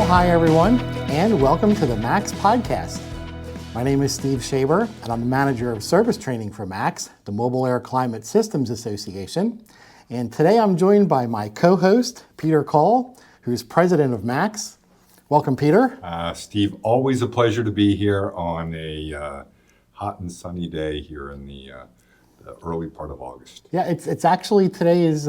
hi everyone, and welcome to the MACS podcast. My name is Steve Schaeber, and I'm the Manager of Service Training for MACS, the Mobile Air Climate Systems Association. And today I'm joined by my co-host, Peter Coll, who's President of MACS. Welcome, Peter. Steve, always a pleasure to be here on a hot and sunny day here in the early part of August. Yeah, it's actually, today is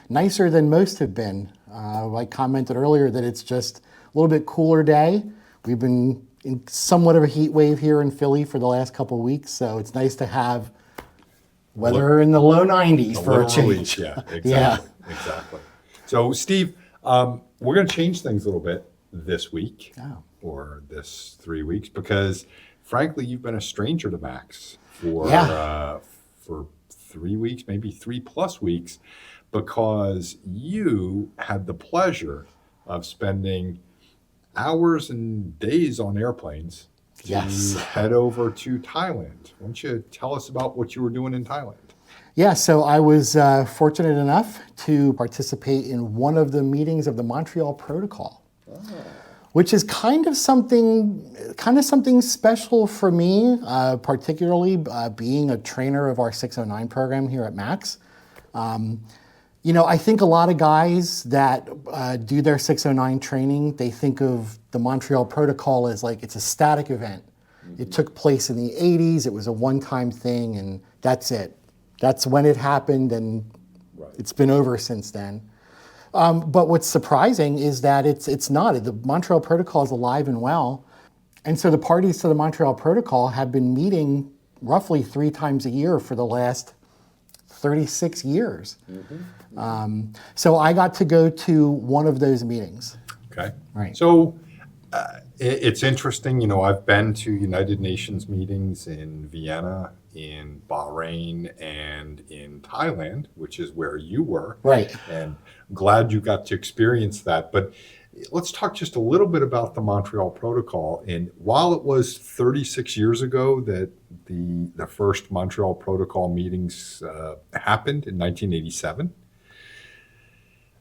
nicer than most have been. I commented earlier that it's just a little bit cooler day. We've been in somewhat of a heat wave here in Philly for the last couple of weeks, so it's nice to have weather in the low 90s for a change. Relief, yeah, exactly. Exactly. So, Steve, we're going to change things a little bit this week or this 3 weeks because, frankly, you've been a stranger to MACS for 3 weeks, maybe 3+ weeks, because you had the pleasure of spending hours and days on airplanes to head over to Thailand. Why don't you tell us about what you were doing in Thailand? Yeah, so I was fortunate enough to participate in one of the meetings of the Montreal Protocol, which is kind of something special for me, particularly being a trainer of our 609 program here at MACS. I think a lot of guys that do their 609 training, they think of the Montreal Protocol as like it's a static event. Mm-hmm. It took place in the 80s, it was a one-time thing, and that's it. That's when it happened, and it's been over since then. But what's surprising is that it's not. The Montreal Protocol is alive and well. And so the parties to the Montreal Protocol have been meeting roughly 3 times a year for the last 36 years. Mm-hmm. So I got to go to one of those meetings. Okay. Right. So it's interesting. I've been to United Nations meetings in Vienna, in Bahrain, and in Thailand, which is where you were. Right. And glad you got to experience that. But let's talk just a little bit about the Montreal Protocol. And while it was 36 years ago that the first Montreal Protocol meetings happened in 1987,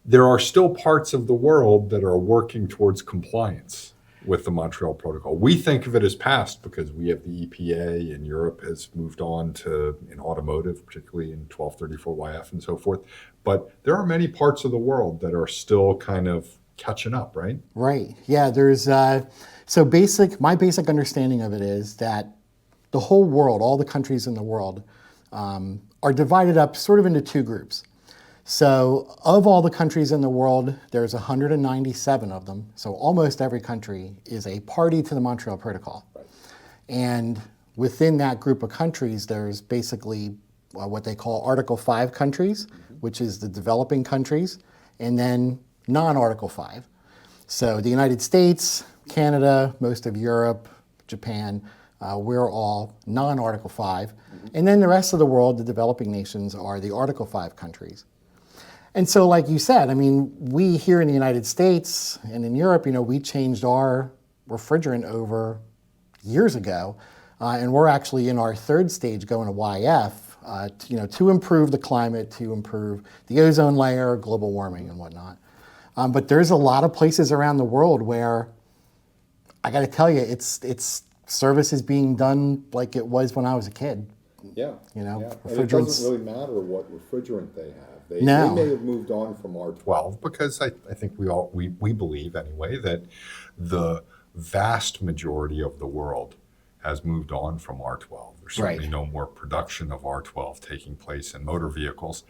there are still parts of the world that are working towards compliance with the Montreal Protocol. We think of it as past because we have the EPA, and Europe has moved on to in automotive, particularly in 1234YF and so forth. But there are many parts of the world that are still kind of catching up, right? Right. Yeah. There's my basic understanding of it is that the whole world, all the countries in the world, are divided up sort of into 2 groups. So of all the countries in the world, there's 197 of them. So almost every country is a party to the Montreal Protocol. Right. And within that group of countries, there's basically what they call Article 5 countries, which is the developing countries, and then non-Article 5. So the United States, Canada, most of Europe, Japan, we're all non-Article 5. And then the rest of the world, the developing nations, are the Article 5 countries. And so like you said, we here in the United States and in Europe, we changed our refrigerant over years ago. And we're actually in our 3rd stage going to YF, to improve the climate, to improve the ozone layer, global warming and whatnot. But there's a lot of places around the world where I got to tell you, it's service is being done like it was when I was a kid. Yeah. And it doesn't really matter what refrigerant they have. They may have moved on from R12 because I think we believe anyway that the vast majority of the world has moved on from R12. There's certainly no more production of R12 taking place in motor vehicles.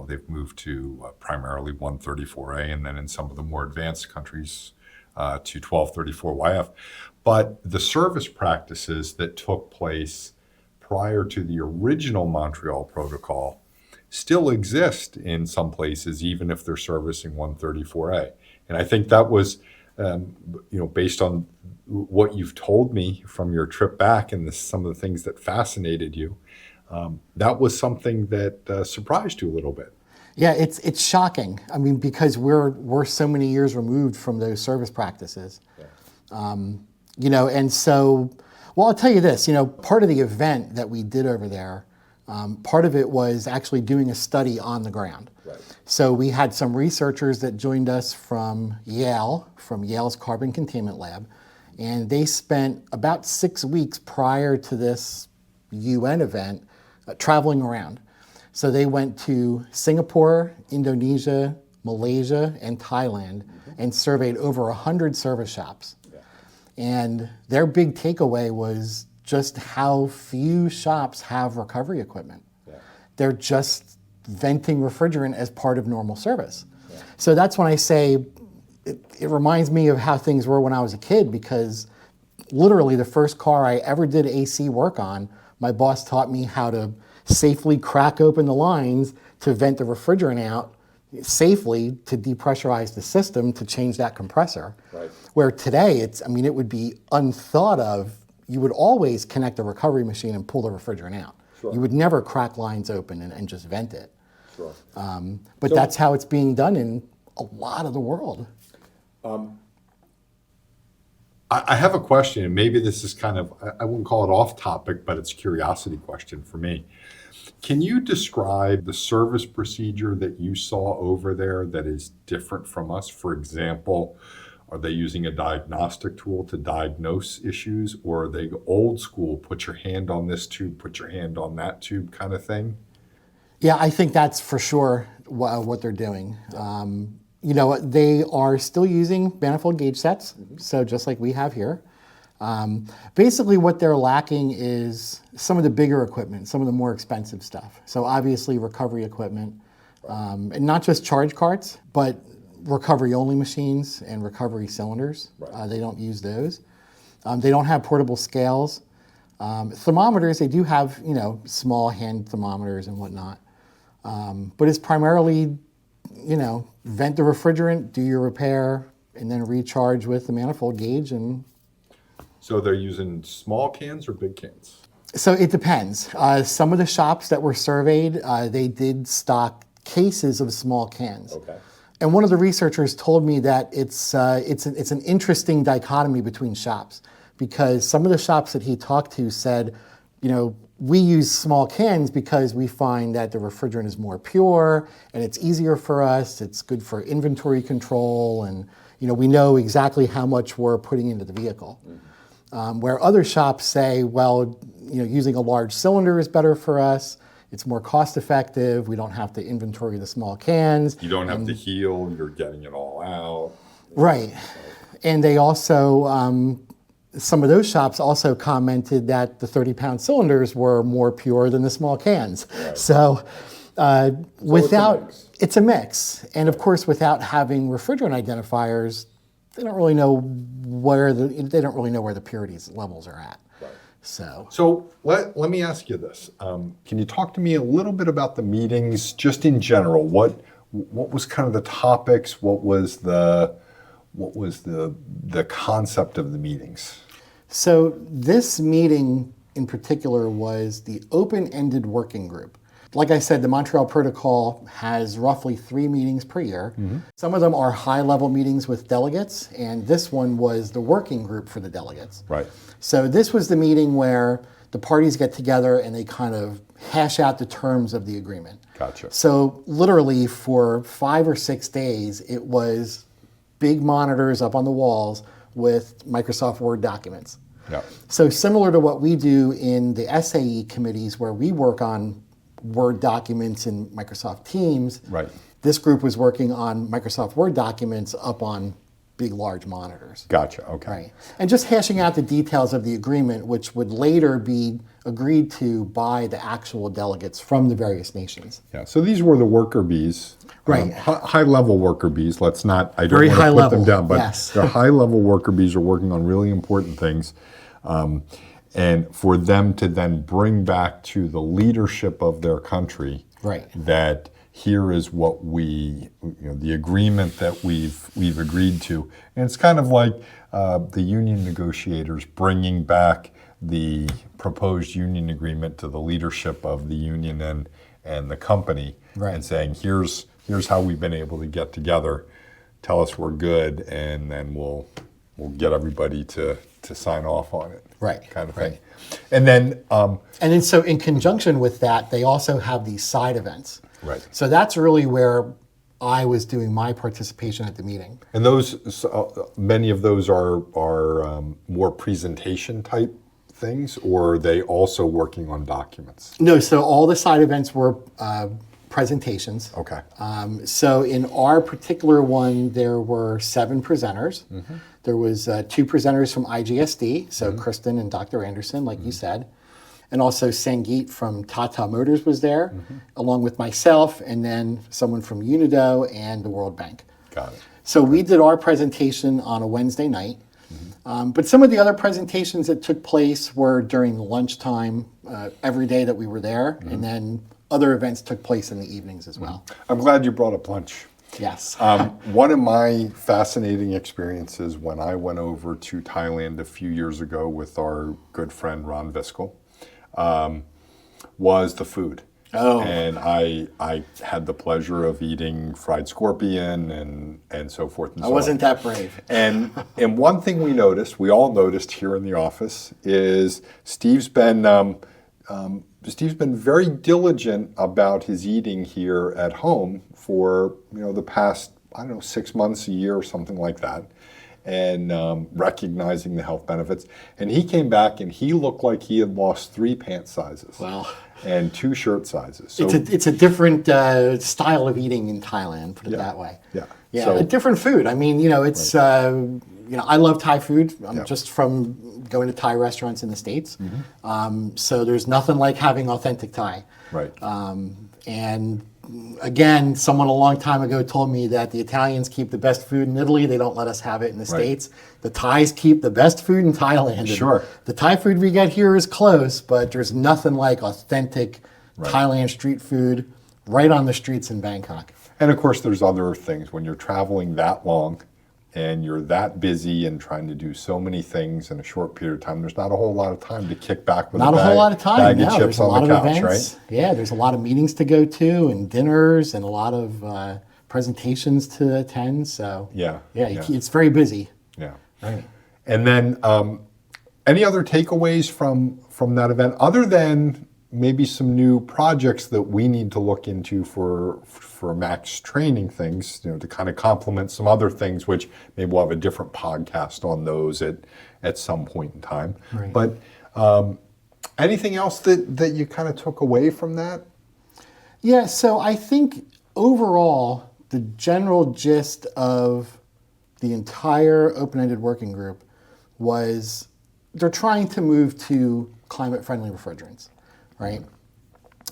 They've moved to primarily 134A, and then in some of the more advanced countries to 1234YF. But the service practices that took place prior to the original Montreal Protocol still exist in some places, even if they're servicing 134A. And I think that was, based on what you've told me from your trip back and some of the things that fascinated you, that was something that surprised you a little bit. Yeah, it's shocking. Because we're so many years removed from those service practices. Yeah. And so, well, I'll tell you this. Part of the event that we did over there Part of it was actually doing a study on the ground. Right. So we had some researchers that joined us from Yale's Carbon Containment Lab, and they spent about 6 weeks prior to this UN event traveling around. So they went to Singapore, Indonesia, Malaysia, and Thailand, and surveyed over 100 service shops. Yeah. And their big takeaway was just how few shops have recovery equipment. Yeah. They're just venting refrigerant as part of normal service. Yeah. So that's when I say it reminds me of how things were when I was a kid, because literally the first car I ever did AC work on, my boss taught me how to safely crack open the lines to vent the refrigerant out safely to depressurize the system to change that compressor. Right. Where today, it would be unthought of. You would always connect the recovery machine and pull the refrigerant out. Sure. You would never crack lines open and just vent it. Sure. But that's how it's being done in a lot of the world. I have a question, and maybe this is kind of, I wouldn't call it off topic, but it's a curiosity question for me. Can you describe the service procedure that you saw over there that is different from us? For example, are they using a diagnostic tool to diagnose issues, or are they old school, put your hand on this tube, put your hand on that tube kind of thing? Yeah, I think that's for sure what they're doing. They are still using manifold gauge sets, so just like we have here. Basically what they're lacking is some of the bigger equipment, some of the more expensive stuff. So obviously recovery equipment, and not just charge carts, but recovery only machines and recovery cylinders. Right. They don't use those. They don't have portable scales. Thermometers, they do have, small hand thermometers and whatnot. But it's primarily, vent the refrigerant, do your repair, and then recharge with the manifold gauge. And So they're using small cans or big cans? so it depends. Some of the shops that were surveyed, they did stock cases of small cans. Okay. And one of the researchers told me that it's an interesting dichotomy between shops, because some of the shops that he talked to said, we use small cans because we find that the refrigerant is more pure and it's easier for us. It's good for inventory control, and we know exactly how much we're putting into the vehicle. Where other shops say, well, using a large cylinder is better for us. It's more cost effective. We don't have to inventory the small cans. You don't have to heal, you're getting it all out. Right. And they also, some of those shops also commented that the 30-pound cylinders were more pure than the small cans. Right. So without, it's a mix. And of course, without having refrigerant identifiers, they don't really know where the purities levels are at. Right. So let me ask you this. Can you talk to me a little bit about the meetings, just in general? What was kind of the topics? What was the concept of the meetings? So this meeting in particular was the open-ended working group. Like I said, the Montreal Protocol has roughly 3 meetings per year. Mm-hmm. Some of them are high-level meetings with delegates, and this one was the working group for the delegates. Right. So this was the meeting where the parties get together and they kind of hash out the terms of the agreement. Gotcha. So literally for 5 or 6 days, it was big monitors up on the walls with Microsoft Word documents. Yeah. So similar to what we do in the SAE committees where we work on Word documents in Microsoft Teams, Right. This group was working on Microsoft Word documents up on big, large monitors. Gotcha. Okay. Right. And just hashing out the details of the agreement, which would later be agreed to by the actual delegates from the various nations. Yeah. So these were the worker bees. Right. High-level worker bees. Let's not, I don't Very want to high put level, them down, but yes. the high-level worker bees are working on really important things. And for them to then bring back to the leadership of their country, Right. that here is what the agreement that we've agreed to. And it's kind of like the union negotiators bringing back the proposed union agreement to the leadership of the union and the company, Right. and saying, here's how we've been able to get together. Tell us we're good, and then we'll get everybody to to sign off on it. Right. Kind of thing. And then so in conjunction with that, they also have these side events. Right. So that's really where I was doing my participation at the meeting. And those, many of those are more presentation type things, or are they also working on documents? No, so all the side events were presentations. Okay. So in our particular one, there were 7 presenters. Mm-hmm. There was 2 presenters from IGSD, so mm-hmm. Kristen and Dr. Anderson, like mm-hmm. you said. And also Sangeet from Tata Motors was there, mm-hmm. along with myself, and then someone from Unido and the World Bank. Got it. So we did our presentation on a Wednesday night. Mm-hmm. But some of the other presentations that took place were during lunchtime every day that we were there, mm-hmm. and then other events took place in the evenings as well. I'm glad you brought up lunch. Yes. One of my fascinating experiences when I went over to Thailand a few years ago with our good friend Ron Viskel was the food. Oh. And I had the pleasure of eating fried scorpion and so forth and so on. I wasn't that brave. And one thing we all noticed here in the office, is Steve's been very diligent about his eating here at home for the past, 6 months, a year or something like that, and recognizing the health benefits. And he came back and he looked like he had lost 3 pant sizes. Wow. And 2 shirt sizes. So it's a different style of eating in Thailand, put it that way. Yeah. Yeah, so, a different food. I mean, it's right. I love Thai food. Just from going to Thai restaurants in the States. Mm-hmm. So there's nothing like having authentic Thai. Right. And again, someone a long time ago told me that the Italians keep the best food in Italy. They don't let us have it in the States. The Thais keep the best food in Thailand. Sure. The Thai food we get here is close, but there's nothing like authentic Thailand street food right on the streets in Bangkok. And of course, there's other things. When you're traveling that long and you're that busy and trying to do so many things in a short period of time, there's not a whole lot of time to kick back with not a whole lot of time. bag of chips on the couch, right? Yeah, there's a lot of meetings to go to and dinners and a lot of presentations to attend. So it's very busy. Yeah. Right. And then any other takeaways from that event, other than maybe some new projects that we need to look into for MACS training things, to kind of complement some other things, which maybe we'll have a different podcast on those at some point in time. Right. But anything else that you kind of took away from that? Yeah, so I think overall, the general gist of the entire open-ended working group was they're trying to move to climate-friendly refrigerants, right?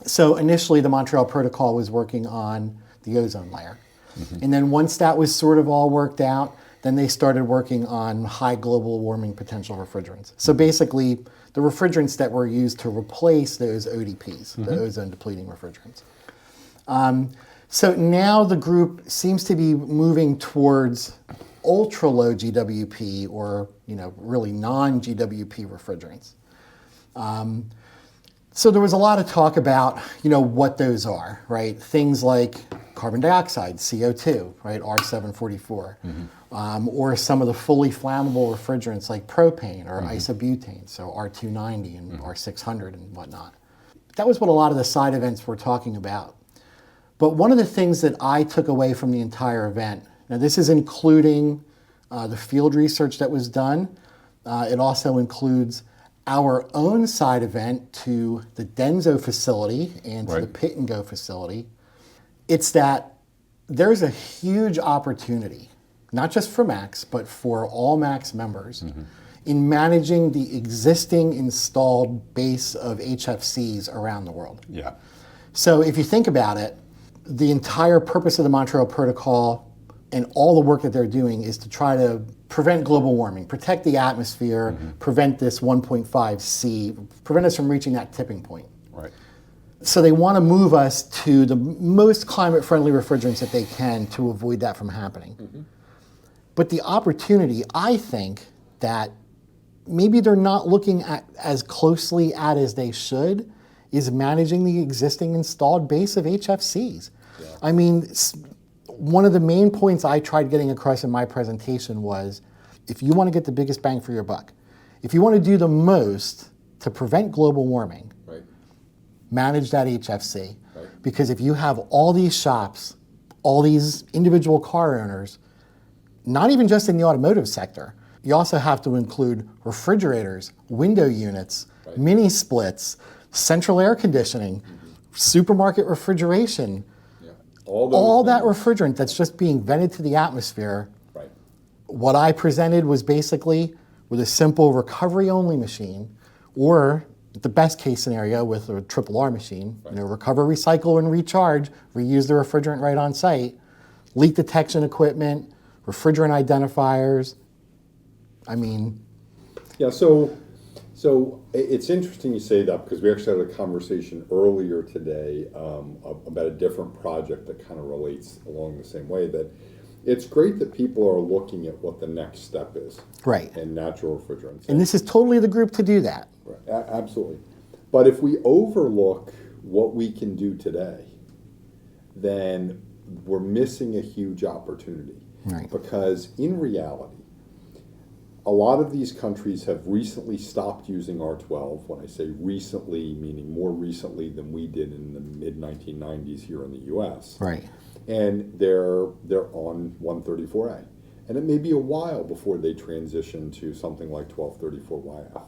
So initially, the Montreal Protocol was working on the ozone layer. Mm-hmm. And then once that was sort of all worked out, then they started working on high global warming potential refrigerants. So basically, the refrigerants that were used to replace those ODPs, mm-hmm. the ozone depleting refrigerants. So now the group seems to be moving towards ultra low GWP, or really non-GWP refrigerants. So there was a lot of talk about what those are, right? Things like carbon dioxide, CO2, right, R744, mm-hmm. Or some of the fully flammable refrigerants like propane or mm-hmm. isobutane, so R290 and mm-hmm. R600 and whatnot. That was what a lot of the side events were talking about. But one of the things that I took away from the entire event, now this is including the field research that was done. It also includes our own side event to the Denso facility and to the Pit and Go facility. It's that there's a huge opportunity, not just for MACS, but for all MACS members, mm-hmm. in managing the existing installed base of HFCs around the world. Yeah. So if you think about it, the entire purpose of the Montreal Protocol and all the work that they're doing is to try to prevent global warming, protect the atmosphere, mm-hmm. prevent this 1.5 C, prevent us from reaching that tipping point. Right. So they want to move us to the most climate-friendly refrigerants that they can to avoid that from happening. Mm-hmm. But the opportunity, I think, that maybe they're not looking at as closely at as they should, is managing the existing installed base of HFCs. Yeah. I mean, one of the main points I tried getting across in my presentation was, if you want to get the biggest bang for your buck, if you want to do the most to prevent global warming, Right. manage that HFC. Right. Because if you have all these shops, all these individual car owners, not even just in the automotive sector, you also have to include refrigerators, window units, Right. mini splits, central air conditioning, supermarket refrigeration, Yeah. all that things. refrigerant that's just being vented to the atmosphere. Right. What I presented was basically with a simple recovery-only machine, or the best case scenario with a triple R machine, recover, recycle, and recharge, reuse the refrigerant right on site, leak detection equipment, refrigerant identifiers. I mean, Yeah, so it's interesting you say that, because we actually had a conversation earlier today about a different project that kind of relates along the same way, that it's great that people are looking at what the next step is. Right. In natural refrigerants. And this is totally the group to do that. Right. Absolutely. But if we overlook what we can do today, then we're missing a huge opportunity. Right. Because in reality, a lot of these countries have recently stopped using R12. When I say recently, meaning more recently than we did in the mid-1990s here in the US. Right. And they're on 134A. And it may be a while before they transition to something like 1234YF.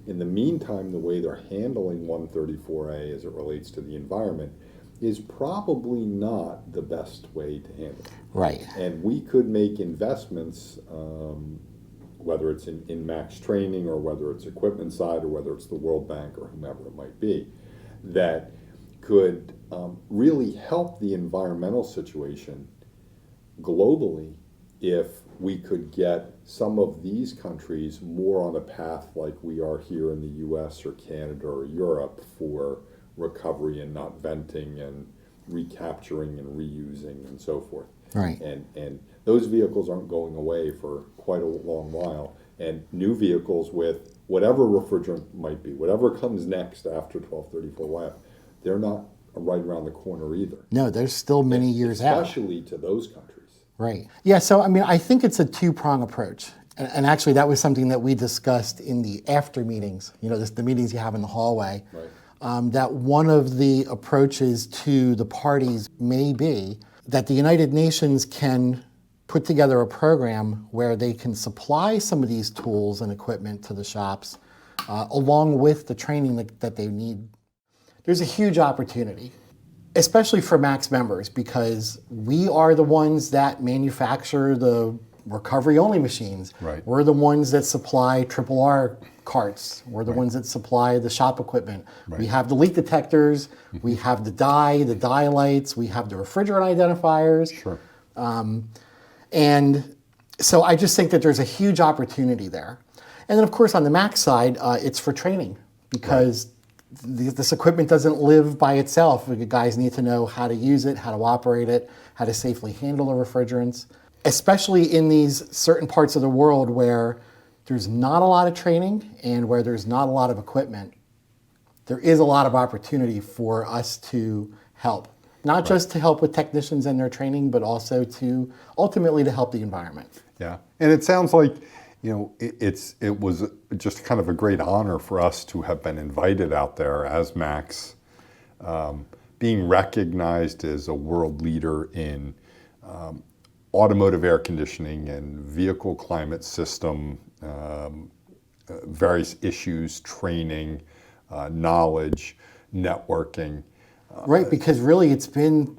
In the meantime, the way they're handling 134A as it relates to the environment is probably not the best way to handle it. Right. And we could make investments, whether it's in MACS training, or whether it's equipment side, or whether it's the World Bank or whomever it might be, that could really help the environmental situation globally if we could get some of these countries more on a path like we are here in the US or Canada or Europe for recovery and not venting and recapturing and reusing and so forth. Right. And those vehicles aren't going away for quite a long while. And new vehicles with whatever refrigerant might be, whatever comes next after 1234YF, they're not right around the corner either. No, there's still many years out. Especially to those countries. Right. Yeah, so I mean, I think it's a two-prong approach. And actually, that was something that we discussed in the after meetings, the meetings you have in the hallway. Right. That one of the approaches to the parties may be that the United Nations can put together a program where they can supply some of these tools and equipment to the shops, along with the training that they need. There's a huge opportunity, especially for MACS members, because we are the ones that manufacture the recovery-only machines. Right. We're the ones that supply triple R carts. We're the ones that supply the shop equipment. Right. We have the leak detectors. We have the dye lights. We have the refrigerant identifiers. Sure. And so I just think that there's a huge opportunity there. And then, of course, on the MACS side, it's for training, because this equipment doesn't live by itself. The guys need to know how to use it, how to operate it, how to safely handle the refrigerants, especially in these certain parts of the world where there's not a lot of training and where there's not a lot of equipment. There is a lot of opportunity for us to help. Not just to help with technicians and their training, but also to ultimately to help the environment. Yeah, and it sounds like, it was just kind of a great honor for us to have been invited out there as MACS, being recognized as a world leader in automotive air conditioning and vehicle climate system, various issues, training, knowledge, networking. Right, because really it's been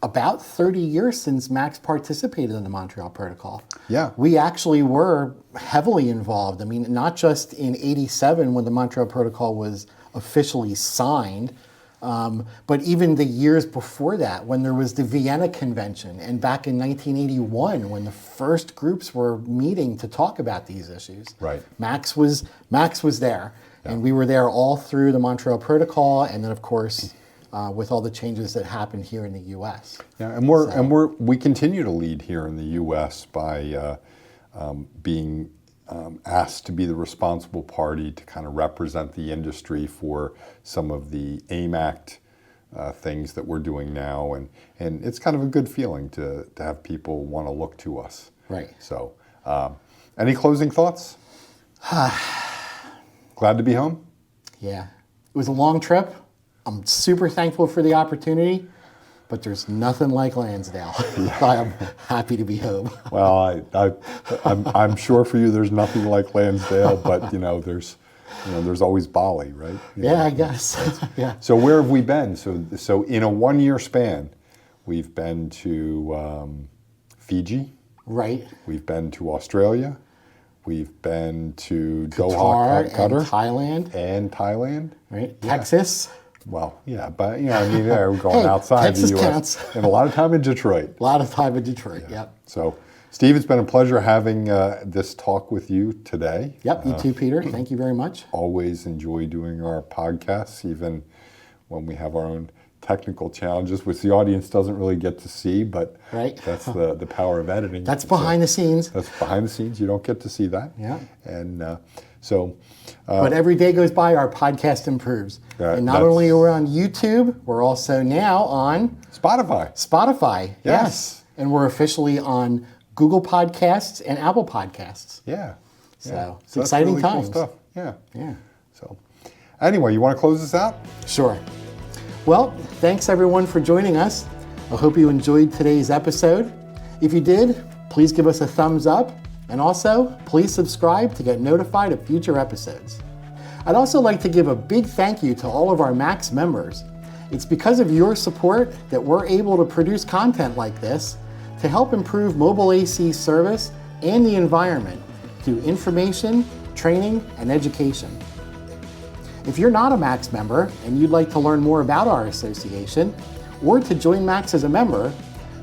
about 30 years since MACS participated in the Montreal Protocol. Yeah. We actually were heavily involved. I mean, not just in '87 when the Montreal Protocol was officially signed, but even the years before that when there was the Vienna Convention, and back in 1981 when the first groups were meeting to talk about these issues. Right. MACS was there, and we were there all through the Montreal Protocol, and then of course with all the changes that happened here in the U.S. Yeah, and we continue to lead here in the U.S. by being asked to be the responsible party to kind of represent the industry for some of the AIM Act things that we're doing now, and it's kind of a good feeling to have people want to look to us. Right. So, any closing thoughts? Glad to be home? Yeah. It was a long trip. I'm super thankful for the opportunity, but there's nothing like Lansdale. I'm happy to be home. Well, I'm sure for you there's nothing like Lansdale, but there's always Bali, right? I guess. Yeah. So where have we been? So in a 1-year span, we've been to Fiji. Right. We've been to Australia. We've been to Qatar, Doha, and Thailand. And Thailand. Right. Yeah. Texas. Well, yeah, but we're going outside Texas the U.S. counts. And a lot of time in Detroit. A lot of time in Detroit. Yep. So, Steve, it's been a pleasure having this talk with you today. Yep. You too, Peter. Thank you very much. Always enjoy doing our podcasts, even when we have our own technical challenges, which the audience doesn't really get to see, but that's the power of editing. That's behind the scenes. That's behind the scenes. You don't get to see that. Yeah. And but every day goes by, our podcast improves. And not only are we on YouTube, we're also now on Spotify. Yes. And we're officially on Google Podcasts and Apple Podcasts. Yeah. So it's exciting really times. Cool stuff. Yeah. Yeah. So anyway, you want to close this out? Sure. Well, thanks everyone for joining us. I hope you enjoyed today's episode. If you did, please give us a thumbs up, and also please subscribe to get notified of future episodes. I'd also like to give a big thank you to all of our MACS members. It's because of your support that we're able to produce content like this to help improve mobile AC service and the environment through information, training, and education. If you're not a MACS member and you'd like to learn more about our association or to join MACS as a member,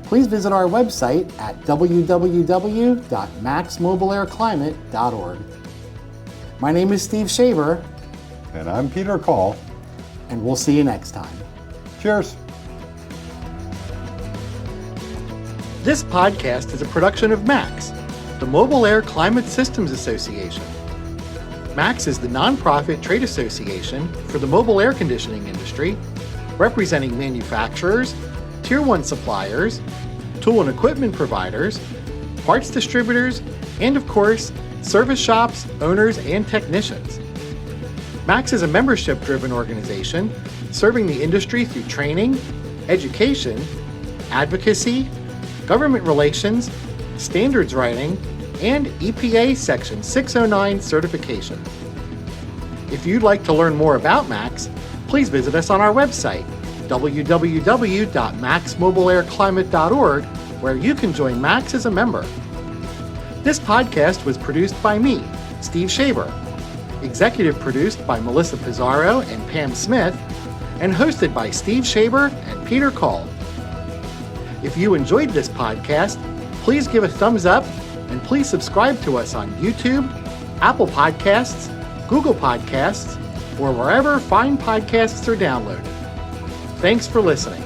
please visit our website at www.maxmobileairclimate.org. My name is Steve Schaeber. And I'm Peter Coll. And we'll see you next time. Cheers. This podcast is a production of MACS, the Mobile Air Climate Systems Association. MACS is the nonprofit trade association for the mobile air conditioning industry, representing manufacturers, Tier 1 suppliers, tool and equipment providers, parts distributors, and of course, service shops, owners, and technicians. MACS is a membership-driven organization serving the industry through training, education, advocacy, government relations, standards writing, and EPA Section 609 certification. If you'd like to learn more about MACS, please visit us on our website, www.maxmobileairclimate.org, where you can join MACS as a member. This podcast was produced by me, Steve Schaeber, executive produced by Melissa Pizarro and Pam Smith, and hosted by Steve Schaeber and Peter Coll. If you enjoyed this podcast, please give a thumbs up and please subscribe to us on YouTube, Apple Podcasts, Google Podcasts, or wherever fine podcasts are downloaded. Thanks for listening.